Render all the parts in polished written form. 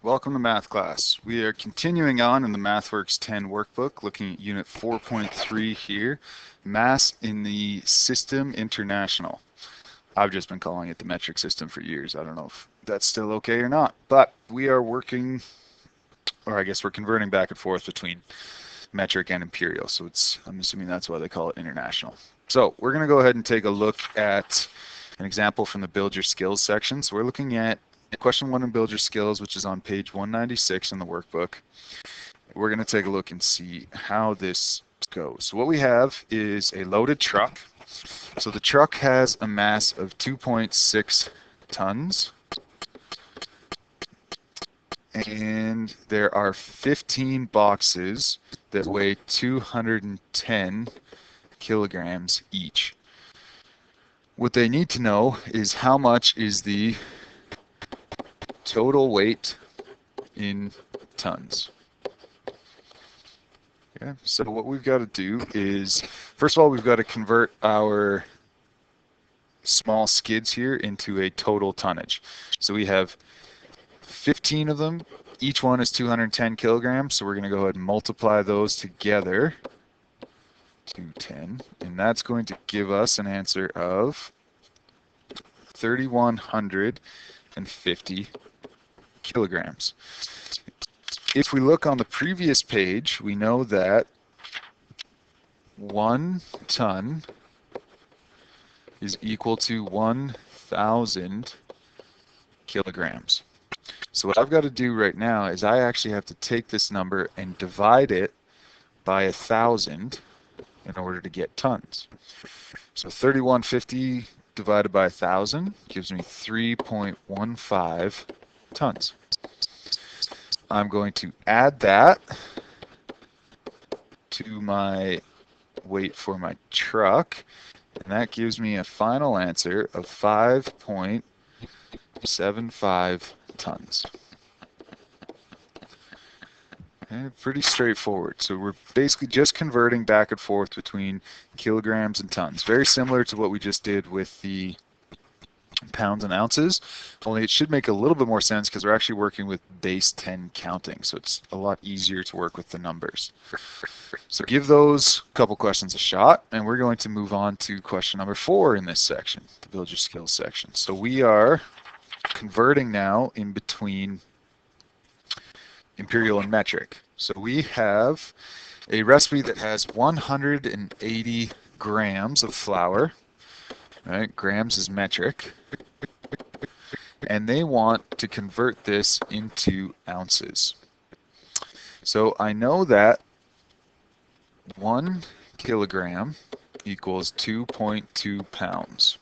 welcome to math class. We are continuing on in the MathWorks 10 workbook, looking at unit 4.3 here, Mass in the System International. I've just been calling it the metric system for years. I don't know if that's still okay or not, but we are working, or I guess we're converting back and forth between metric and imperial, so I'm assuming that's why they call it international. So we're going to go ahead and take a look at an example from the Build Your Skills section. So we're looking at question 1 in Build Your Skills, which is on page 196 in the workbook. We're going to take a look and see how this goes. So what we have is a loaded truck. So the truck has a mass of 2.6 tons. And there are 15 boxes that weigh 210 kilograms each. What they need to know is how much is the total weight in tons. Okay, so what we've got to do is, first of all, we've got to convert our small skids here into a total tonnage. So we have 15 of them. Each one is 210 kilograms, so we're going to go ahead and multiply those together. 210, and that's going to give us an answer of 3,150 kilograms. If we look on the previous page, we know that 1 ton is equal to 1,000 kilograms. So what I've got to do right now is I actually have to take this number and divide it by 1,000 in order to get tons. So 3,150 divided by 1,000 gives me 3.15 tons. I'm going to add that to my weight for my truck, and that gives me a final answer of 5.75 tons. Okay, pretty straightforward. So we're basically just converting back and forth between kilograms and tons. Very similar to what we just did with the pounds and ounces, only it should make a little bit more sense because we're actually working with base 10 counting, so it's a lot easier to work with the numbers. So give those couple questions a shot, and we're going to move on to question number 4 in this section, the Build Your Skills section. So we are converting now in between imperial and metric. So we have a recipe that has 180 grams of flour. Right, grams is metric, and they want to convert this into ounces. So I know that 1 kilogram equals 2.2 pounds.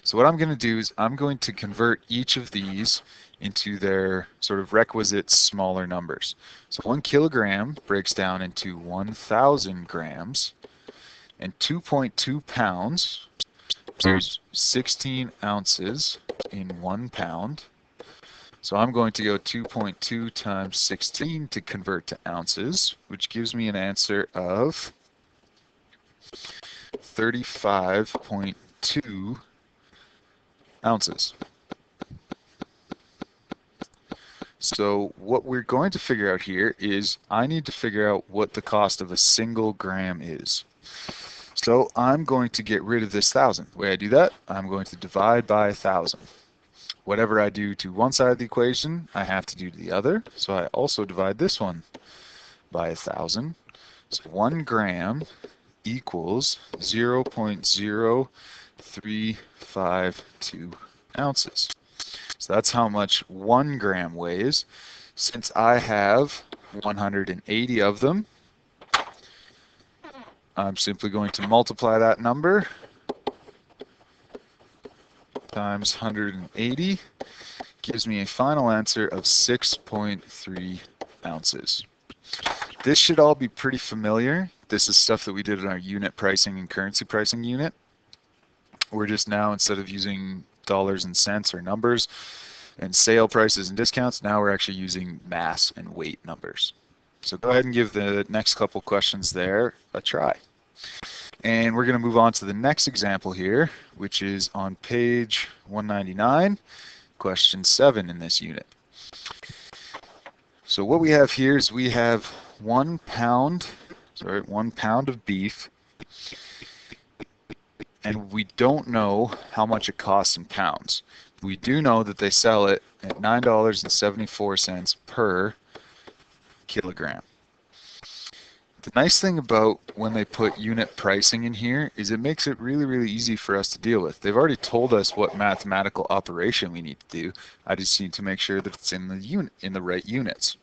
So what I'm going to do is I'm going to convert each of these into their sort of requisite smaller numbers. So 1 kilogram breaks down into 1,000 grams, and 2.2 pounds, there's 16 ounces in 1 pound. So I'm going to go 2.2 times 16 to convert to ounces, which gives me an answer of 35.2 ounces. So what we're going to figure out here is I need to figure out what the cost of a single gram is. So I'm going to get rid of this 1,000. The way I do that, I'm going to divide by 1,000. Whatever I do to one side of the equation, I have to do to the other. So I also divide this one by 1,000. So 1 gram equals 0.0352 ounces. So that's how much 1 gram weighs. Since I have 180 of them, I'm simply going to multiply that number times 180. Gives me a final answer of 6.3 ounces. This should all be pretty familiar. This is stuff that we did in our unit pricing and currency pricing unit. We're just now, instead of using dollars and cents or numbers and sale prices and discounts, now we're actually using mass and weight numbers. So go ahead and give the next couple questions there a try. And we're going to move on to the next example here, which is on page 199, question 7 in this unit. So what we have here is we have 1 pound of beef, and we don't know how much it costs in pounds. We do know that they sell it at $9.74 per kilogram. The nice thing about when they put unit pricing in here is it makes it really, really easy for us to deal with. They've already told us what mathematical operation we need to do. I just need to make sure that it's in the right units.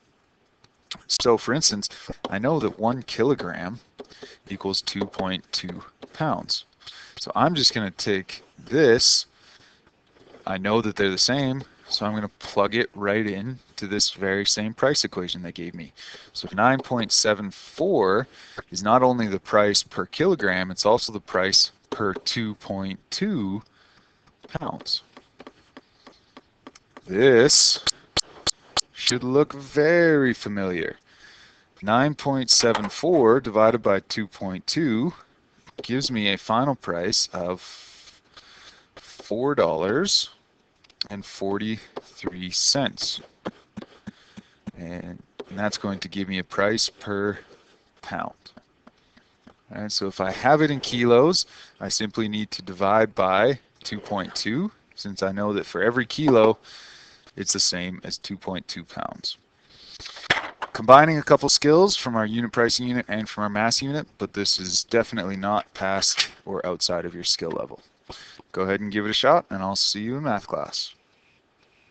So for instance, I know that 1 kilogram equals 2.2 pounds. So I'm just going to take this. I know that they're the same, so I'm going to plug it right in to this very same price equation they gave me. So 9.74 is not only the price per kilogram, it's also the price per 2.2 pounds. This should look very familiar. 9.74 divided by 2.2 gives me a final price of $4.43. And that's going to give me a price per pound. All right, so if I have it in kilos, I simply need to divide by 2.2, since I know that for every kilo, it's the same as 2.2 pounds. Combining a couple skills from our unit pricing unit and from our mass unit, but this is definitely not past or outside of your skill level. Go ahead and give it a shot, and I'll see you in math class.